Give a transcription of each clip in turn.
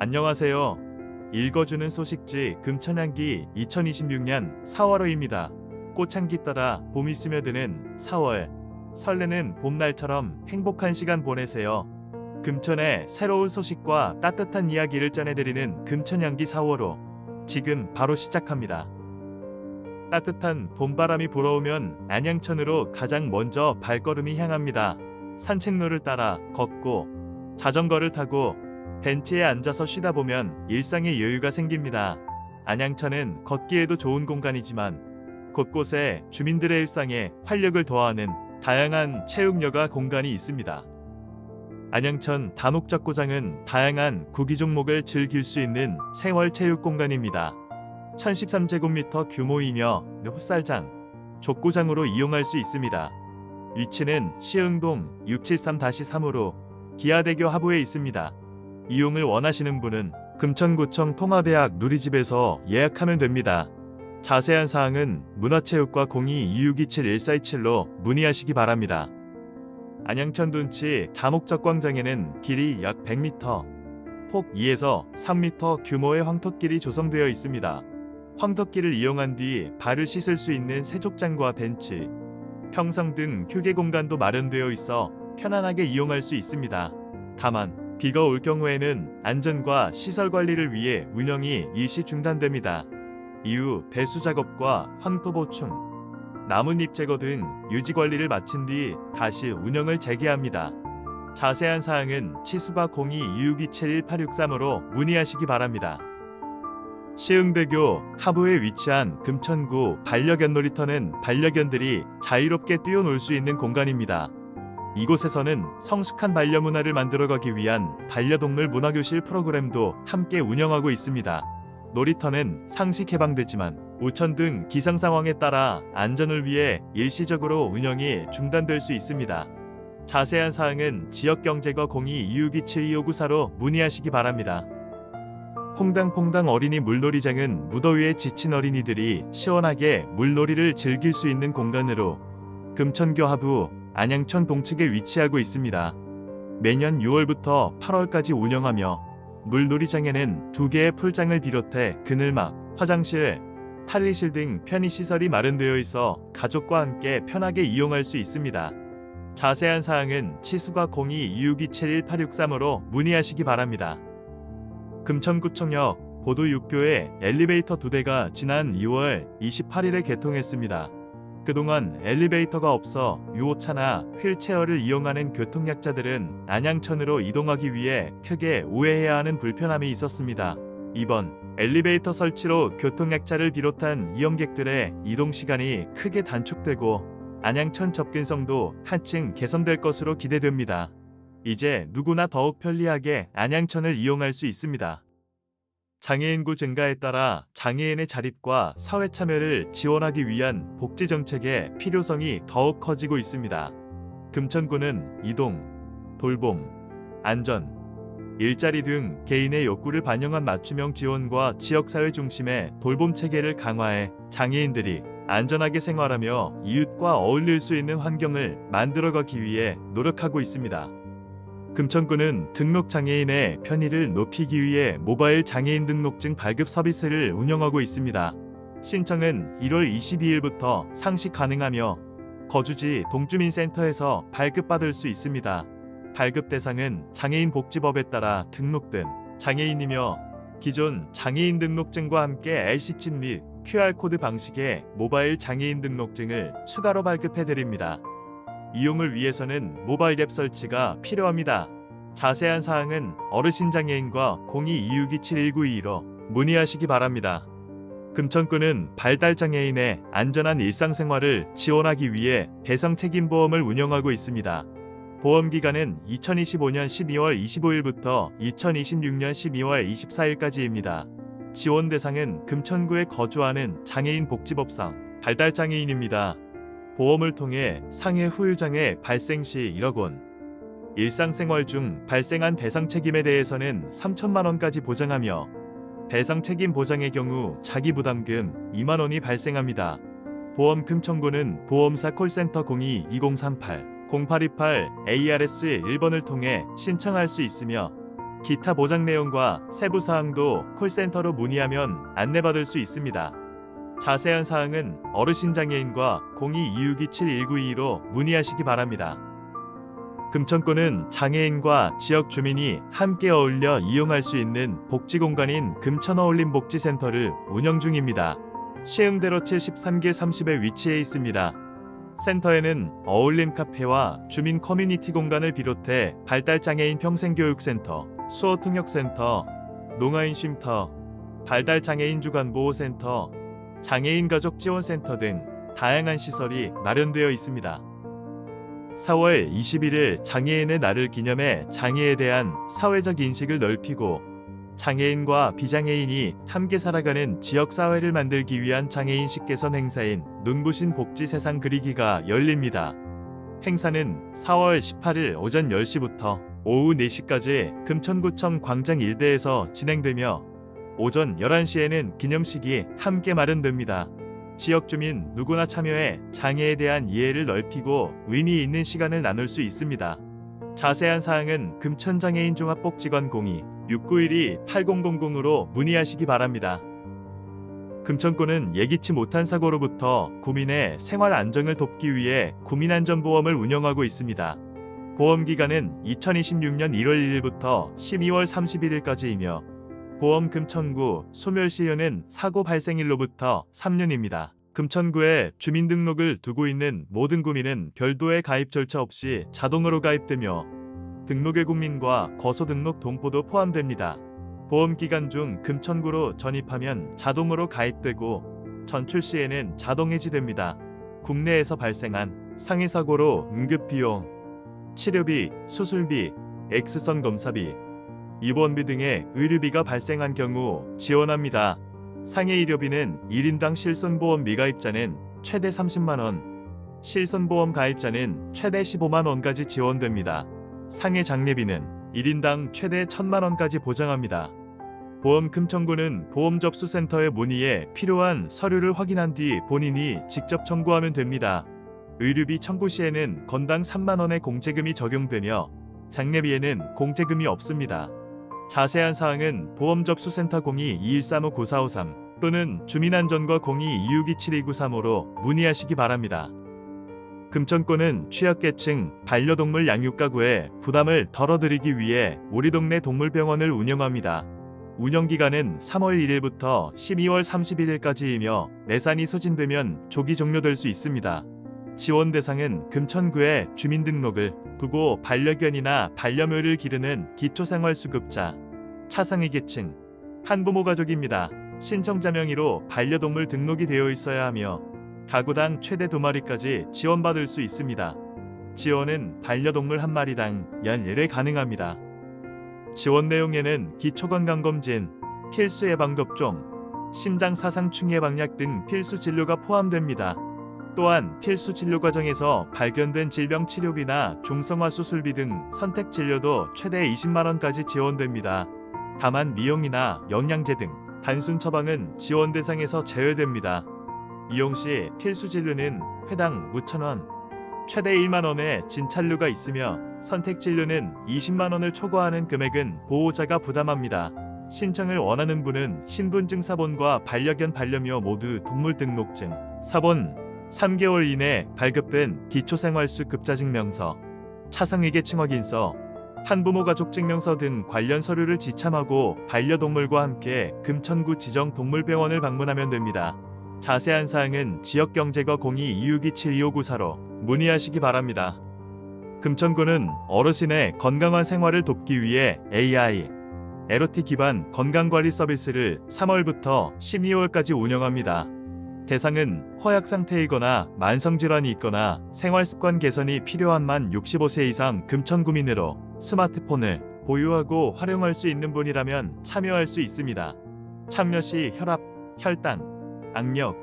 안녕하세요. 읽어주는 소식지 금천향기 2026년 4월호입니다. 꽃향기 따라 봄이 스며드는 4월. 설레는 봄날처럼 행복한 시간 보내세요. 금천의 새로운 소식과 따뜻한 이야기를 전해드리는 금천향기 4월호. 지금 바로 시작합니다. 따뜻한 봄바람이 불어오면 안양천으로 가장 먼저 발걸음이 향합니다. 산책로를 따라 걷고 자전거를 타고 벤치에 앉아서 쉬다 보면 일상의 여유가 생깁니다. 안양천은 걷기에도 좋은 공간이지만 곳곳에 주민들의 일상에 활력을 더하는 다양한 체육여가 공간이 있습니다. 안양천 다목적고장은 다양한 구기 종목을 즐길 수 있는 생활체육 공간입니다. 1013제곱미터 규모이며 풋살장, 족구장으로 이용할 수 있습니다. 위치는 시흥동 673-3으로 기아대교 하부에 있습니다. 이용을 원하시는 분은 금천구청 통합대학 누리집에서 예약하면 됩니다. 자세한 사항은 문화체육과 02-2627-1427로 문의하시기 바랍니다. 안양천 둔치 다목적광장에는 길이 약 100m, 폭 2에서 3m 규모의 황토길이 조성되어 있습니다. 황토길을 이용한 뒤 발을 씻을 수 있는 세족장과 벤치, 평상 등 휴게 공간도 마련되어 있어 편안하게 이용할 수 있습니다. 다만 비가 올 경우에는 안전과 시설 관리를 위해 운영이 일시 중단됩니다. 이후 배수 작업과 황토 보충, 나뭇잎 제거 등 유지 관리를 마친 뒤 다시 운영을 재개합니다. 자세한 사항은 치수가 02-2627-1863으로 문의하시기 바랍니다. 시흥대교 하부에 위치한 금천구 반려견 놀이터는 반려견들이 자유롭게 뛰어놀 수 있는 공간입니다. 이곳에서는 성숙한 반려문화를 만들어가기 위한 반려동물 문화교실 프로그램도 함께 운영하고 있습니다. 놀이터는 상시 개방되지만 우천 등 기상 상황에 따라 안전을 위해 일시적으로 운영이 중단될 수 있습니다. 자세한 사항은 지역경제거 02-2627-2594로 문의하시기 바랍니다. 퐁당퐁당 어린이 물놀이장은 무더위에 지친 어린이들이 시원하게 물놀이를 즐길 수 있는 공간으로 금천교 하부 안양천 동측에 위치하고 있습니다. 매년 6월부터 8월까지 운영하며 물놀이장에는 2개의 풀장을 비롯해 그늘막, 화장실, 탈의실 등 편의시설이 마련되어 있어 가족과 함께 편하게 이용할 수 있습니다. 자세한 사항은 치수가 02-2627-1863으로 문의하시기 바랍니다. 금천구청역 보도 6교에 엘리베이터 2대가 지난 2월 28일에 개통했습니다. 그동안 엘리베이터가 없어 유모차나 휠체어를 이용하는 교통약자들은 안양천으로 이동하기 위해 크게 우회해야 하는 불편함이 있었습니다. 이번 엘리베이터 설치로 교통약자를 비롯한 이용객들의 이동시간이 크게 단축되고 안양천 접근성도 한층 개선될 것으로 기대됩니다. 이제 누구나 더욱 편리하게 안양천을 이용할 수 있습니다. 장애인구 증가에 따라 장애인의 자립과 사회 참여를 지원하기 위한 복지 정책의 필요성이 더욱 커지고 있습니다. 금천구는 이동, 돌봄, 안전, 일자리 등 개인의 욕구를 반영한 맞춤형 지원과 지역사회 중심의 돌봄 체계를 강화해 장애인들이 안전하게 생활하며 이웃과 어울릴 수 있는 환경을 만들어가기 위해 노력하고 있습니다. 금천구는 등록장애인의 편의를 높이기 위해 모바일 장애인 등록증 발급 서비스를 운영하고 있습니다. 신청은 1월 22일부터 상시 가능하며 거주지 동주민센터에서 발급받을 수 있습니다. 발급 대상은 장애인복지법에 따라 등록된 장애인이며 기존 장애인 등록증과 함께 LC칩 및 QR코드 방식의 모바일 장애인 등록증을 추가로 발급해드립니다. 이용을 위해서는 모바일 앱 설치가 필요합니다. 자세한 사항은 어르신 장애인과 02-2627-1922로 문의하시기 바랍니다. 금천구는 발달 장애인의 안전한 일상생활을 지원하기 위해 배상책임보험을 운영하고 있습니다. 보험기간은 2025년 12월 25일부터 2026년 12월 24일까지입니다. 지원 대상은 금천구에 거주하는 장애인 복지법상 발달 장애인입니다. 보험을 통해 상해 후유장애 발생 시 1억 원, 일상생활 중 발생한 배상 책임에 대해서는 3천만 원까지 보장하며 배상 책임 보장의 경우 자기부담금 2만 원이 발생합니다. 보험 금천구는 보험사 콜센터 02-2038-0828 ARS 1번을 통해 신청할 수 있으며 기타 보장 내용과 세부 사항도 콜센터로 문의하면 안내받을 수 있습니다. 자세한 사항은 어르신 장애인과 02-262-7192로 문의하시기 바랍니다. 금천구는 장애인과 지역 주민이 함께 어울려 이용할 수 있는 복지공간인 금천어울림복지센터를 운영 중입니다. 시흥대로 73길 30에 위치해 있습니다. 센터에는 어울림 카페와 주민 커뮤니티 공간을 비롯해 발달장애인 평생교육센터, 수어통역센터, 농아인 쉼터, 발달장애인 주간보호센터, 장애인 가족 지원센터 등 다양한 시설이 마련되어 있습니다. 4월 21일 장애인의 날을 기념해 장애에 대한 사회적 인식을 넓히고 장애인과 비장애인이 함께 살아가는 지역사회를 만들기 위한 장애인식 개선 행사인 눈부신 복지 세상 그리기가 열립니다. 행사는 4월 18일 오전 10시부터 오후 4시까지 금천구청 광장 일대에서 진행되며 오전 11시에는 기념식이 함께 마련됩니다. 지역 주민 누구나 참여해 장애에 대한 이해를 넓히고 의미 있는 시간을 나눌 수 있습니다. 자세한 사항은 금천장애인 종합복지관 02-691-8000으로 문의하시기 바랍니다. 금천구는 예기치 못한 사고로부터 구민의 생활 안정을 돕기 위해 구민안전보험을 운영하고 있습니다. 보험기간은 2026년 1월 1일부터 12월 31일까지이며 보험 금천구 소멸시효는 사고 발생일로부터 3년입니다. 금천구에 주민등록을 두고 있는 모든 구민은 별도의 가입 절차 없이 자동으로 가입되며 등록의 국민과 거소등록 동포도 포함됩니다. 보험기간 중 금천구로 전입하면 자동으로 가입되고 전출 시에는 자동 해지됩니다. 국내에서 발생한 상해사고로 응급비용, 치료비, 수술비, X선 검사비, 입원비 등의 의료비가 발생한 경우 지원합니다. 상해 의료비는 1인당 실손보험 미가입자는 최대 30만원, 실손보험 가입자는 최대 15만원까지 지원됩니다. 상해 장례비는 1인당 최대 1000만원까지 보장합니다. 보험 금천구는 보험접수센터에 문의해 필요한 서류를 확인한 뒤 본인이 직접 청구하면 됩니다. 의료비 청구 시에는 건당 3만원의 공제금이 적용되며 장례비에는 공제금이 없습니다. 자세한 사항은 보험접수센터 02-2135-9453 또는 주민안전과 02-262-7293으로 문의하시기 바랍니다. 금천구는 취약계층 반려동물 양육가구의 부담을 덜어드리기 위해 우리 동네 동물병원을 운영합니다. 운영기간은 3월 1일부터 12월 31일까지이며 내산이 소진되면 조기 종료될 수 있습니다. 지원 대상은 금천구에 주민등록을 두고 반려견이나 반려묘를 기르는 기초생활수급자, 차상위 계층, 한부모 가족입니다. 신청자 명의로 반려동물 등록이 되어 있어야 하며 가구당 최대 2마리까지 지원받을 수 있습니다. 지원은 반려동물 1마리당 연 1회 가능합니다. 지원 내용에는 기초건강검진, 필수 예방접종, 심장사상충 예방약 등 필수 진료가 포함됩니다. 또한 필수 진료 과정에서 발견된 질병 치료비나 중성화 수술비 등 선택 진료도 최대 20만원까지 지원됩니다. 다만 미용이나 영양제 등 단순 처방은 지원 대상에서 제외됩니다. 이용 시 필수 진료는 회당 5,000원, 최대 1만원의 진찰료가 있으며 선택 진료는 20만원을 초과하는 금액은 보호자가 부담합니다. 신청을 원하는 분은 신분증 사본과 반려견 반려묘 모두 동물등록증 사본, 3개월 이내 발급된 기초생활수 급자증명서, 차상위계층 확인서, 한부모 가족증명서 등 관련 서류를 지참하고 반려동물과 함께 금천구 지정 동물병원을 방문하면 됩니다. 자세한 사항은 지역경제과 02-262-7294로 문의하시기 바랍니다. 금천구는 어르신의 건강한 생활을 돕기 위해 AI, LOT 기반 건강관리 서비스를 3월부터 12월까지 운영합니다. 대상은 허약 상태이거나 만성질환이 있거나 생활습관 개선이 필요한 만 65세 이상 금천구민으로 스마트폰을 보유하고 활용할 수 있는 분이라면 참여할 수 있습니다. 참여 시 혈압, 혈당, 악력,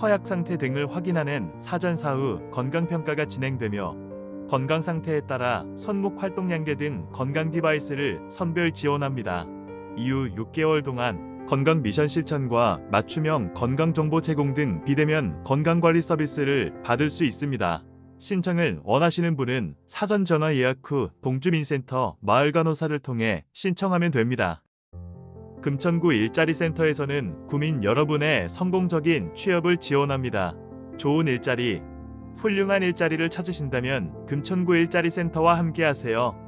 허약 상태 등을 확인하는 사전 사후 건강평가가 진행되며 건강 상태에 따라 손목 활동량계 등 건강 디바이스를 선별 지원합니다. 이후 6개월 동안 건강 미션 실천과 맞춤형 건강 정보 제공 등 비대면 건강관리 서비스를 받을 수 있습니다. 신청을 원하시는 분은 사전 전화 예약 후 동주민센터 마을간호사를 통해 신청하면 됩니다. 금천구 일자리 센터에서는 구민 여러분의 성공적인 취업을 지원합니다. 좋은 일자리, 훌륭한 일자리를 찾으신다면 금천구 일자리 센터와 함께하세요.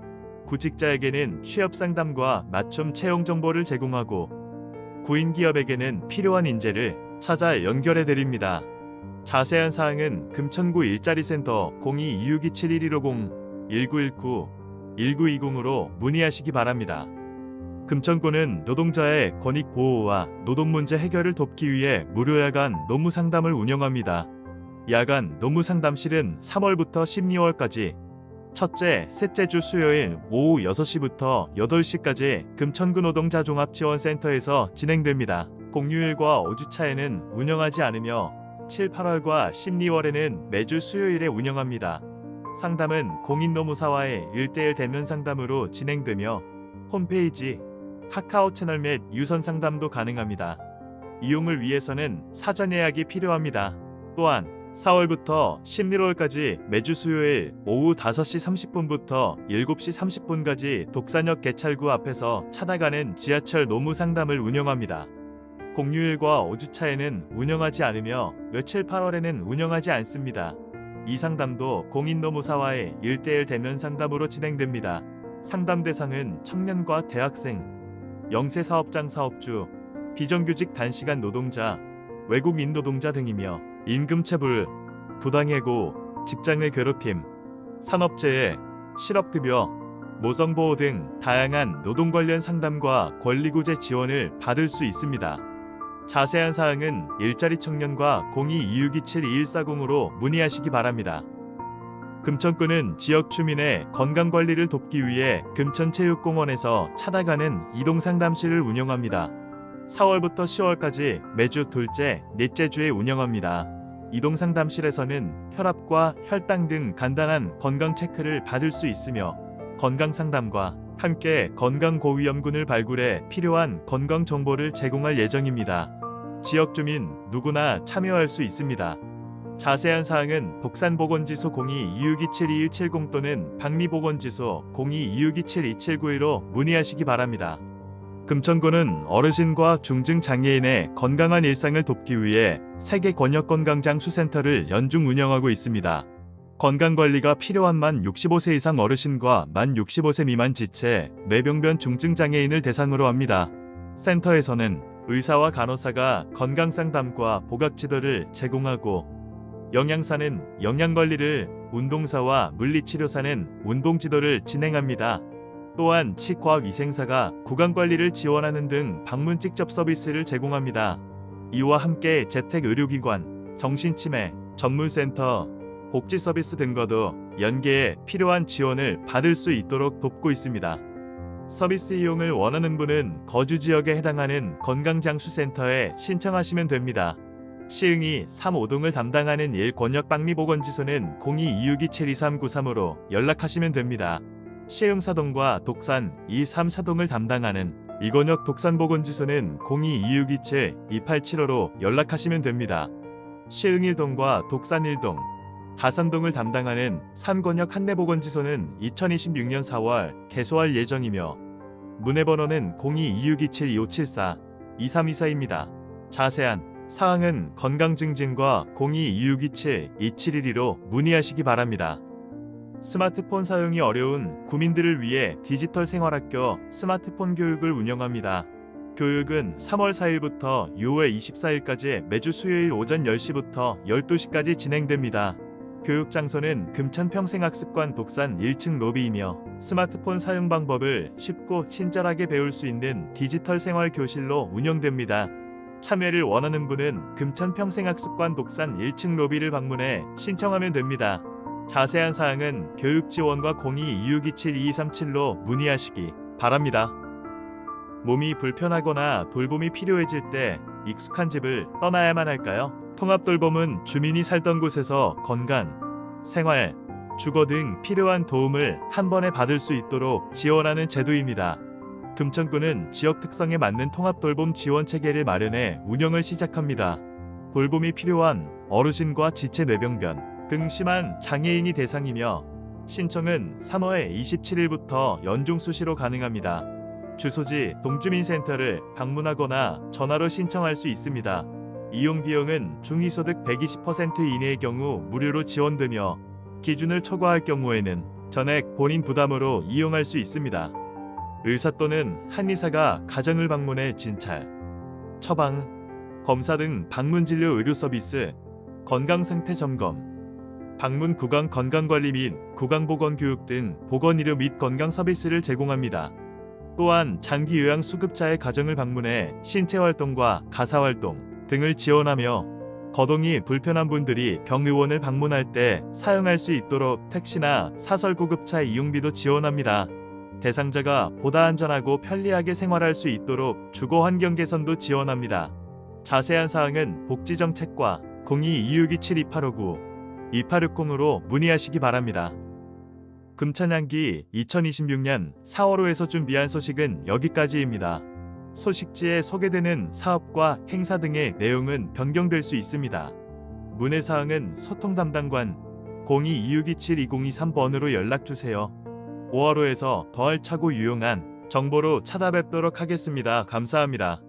구직자에게는 취업 상담과 맞춤 채용 정보를 제공하고 구인 기업에게는 필요한 인재를 찾아 연결해 드립니다. 자세한 사항은 금천구 일자리센터 02-2627-1150, 1919, 1920으로 문의하시기 바랍니다. 금천구는 노동자의 권익 보호와 노동 문제 해결을 돕기 위해 무료 야간 노무 상담을 운영합니다. 야간 노무 상담실은 3월부터 12월까지 첫째, 셋째 주 수요일 오후 6시부터 8시까지 금천구 노동자 종합지원센터에서 진행됩니다. 공휴일과 5주차에는 운영하지 않으며 7, 8월과 12월에는 매주 수요일에 운영합니다. 상담은 공인노무사와의 1:1 대면 상담으로 진행되며 홈페이지, 카카오 채널 및 유선 상담도 가능합니다. 이용을 위해서는 사전 예약이 필요합니다. 또한 4월부터 11월까지 매주 수요일 오후 5시 30분부터 7시 30분까지 독산역 개찰구 앞에서 찾아가는 지하철 노무 상담을 운영합니다. 공휴일과 5주차에는 운영하지 않으며 며칠 8월에는 운영하지 않습니다. 이 상담도 공인노무사와의 1:1 대면 상담으로 진행됩니다. 상담 대상은 청년과 대학생, 영세사업장 사업주, 비정규직 단시간 노동자, 외국인 노동자 등이며 임금체불, 부당해고, 직장의 괴롭힘, 산업재해, 실업급여, 모성보호 등 다양한 노동 관련 상담과 권리구제 지원을 받을 수 있습니다. 자세한 사항은 일자리 청년과 02-2627-2140으로 문의하시기 바랍니다. 금천구는 지역 주민의 건강관리를 돕기 위해 금천체육공원에서 찾아가는 이동상담실을 운영합니다. 4월부터 10월까지 매주 둘째, 넷째 주에 운영합니다. 이동상담실에서는 혈압과 혈당 등 간단한 건강 체크를 받을 수 있으며 건강상담과 함께 건강고위험군을 발굴해 필요한 건강 정보를 제공할 예정입니다. 지역 주민 누구나 참여할 수 있습니다. 자세한 사항은 독산보건지소 02-2627-2170 또는 박미보건지소 02-2627-2791로 문의하시기 바랍니다. 금천구는 어르신과 중증장애인의 건강한 일상을 돕기 위해 세계 권역건강장수센터를 연중 운영하고 있습니다. 건강관리가 필요한 만 65세 이상 어르신과 만 65세 미만 지체, 뇌병변 중증장애인을 대상으로 합니다. 센터에서는 의사와 간호사가 건강상담과 보각지도를 제공하고 영양사는 영양관리를, 운동사와 물리치료사는 운동지도를 진행합니다. 또한 치과위생사가 구강관리를 지원하는 등 방문 직접 서비스를 제공합니다. 이와 함께 재택의료기관, 정신치매, 전문센터, 복지서비스 등과도 연계해 필요한 지원을 받을 수 있도록 돕고 있습니다. 서비스 이용을 원하는 분은 거주지역에 해당하는 건강장수센터에 신청하시면 됩니다. 시흥이 3호동을 담당하는 1권역 박미보건지소는 02-2627-2393으로 연락하시면 됩니다. 시흥사동과 독산 2-3사동을 담당하는 2권역 독산보건지소는 02-2627-2875로 연락하시면 됩니다. 시흥 1동과 독산 1동, 가산동을 담당하는 3권역 한내보건지소는 2026년 4월 개소할 예정이며 문의번호는 02-2627-2574-2324입니다. 자세한 사항은 건강증진과 02-2627-2712로 문의하시기 바랍니다. 스마트폰 사용이 어려운 구민들을 위해 디지털 생활학교 스마트폰 교육을 운영합니다. 교육은 3월 4일부터 6월 24일까지 매주 수요일 오전 10시부터 12시까지 진행됩니다. 교육 장소는 금천 평생학습관 독산 1층 로비이며 스마트폰 사용 방법을 쉽고 친절하게 배울 수 있는 디지털 생활 교실로 운영됩니다. 참여를 원하는 분은 금천 평생학습관 독산 1층 로비를 방문해 신청하면 됩니다. 자세한 사항은 교육지원과 02-2627-2237로 문의하시기 바랍니다. 몸이 불편하거나 돌봄이 필요해질 때 익숙한 집을 떠나야만 할까요? 통합돌봄은 주민이 살던 곳에서 건강, 생활, 주거 등 필요한 도움을 한 번에 받을 수 있도록 지원하는 제도입니다. 금천구는 지역 특성에 맞는 통합돌봄 지원 체계를 마련해 운영을 시작합니다. 돌봄이 필요한 어르신과 지체 뇌병변, 등 심한 장애인이 대상이며 신청은 3월 27일부터 연중 수시로 가능합니다. 주소지 동주민센터를 방문하거나 전화로 신청할 수 있습니다. 이용 비용은 중위소득 120% 이내의 경우 무료로 지원되며 기준을 초과할 경우에는 전액 본인 부담으로 이용할 수 있습니다. 의사 또는 한의사가 가정을 방문해 진찰, 처방, 검사 등 방문 진료 의료 서비스, 건강 상태 점검, 방문 구강 건강관리 및 구강 보건 교육 등 보건 의료 및 건강 서비스를 제공합니다. 또한 장기 요양 수급자의 가정을 방문해 신체 활동과 가사 활동 등을 지원하며 거동이 불편한 분들이 병의원을 방문할 때 사용할 수 있도록 택시나 사설 구급차 이용비도 지원합니다. 대상자가 보다 안전하고 편리하게 생활할 수 있도록 주거 환경 개선도 지원합니다. 자세한 사항은 복지정책과 02-262-7259, 2860으로 문의하시기 바랍니다. 금천향기 2026년 4월호에서 준비한 소식은 여기까지입니다. 소식지에 소개되는 사업과 행사 등의 내용은 변경될 수 있습니다. 문의사항은 소통담당관 02-262-7223번으로 연락주세요. 5월호에서 더 알차고 유용한 정보로 찾아뵙도록 하겠습니다. 감사합니다.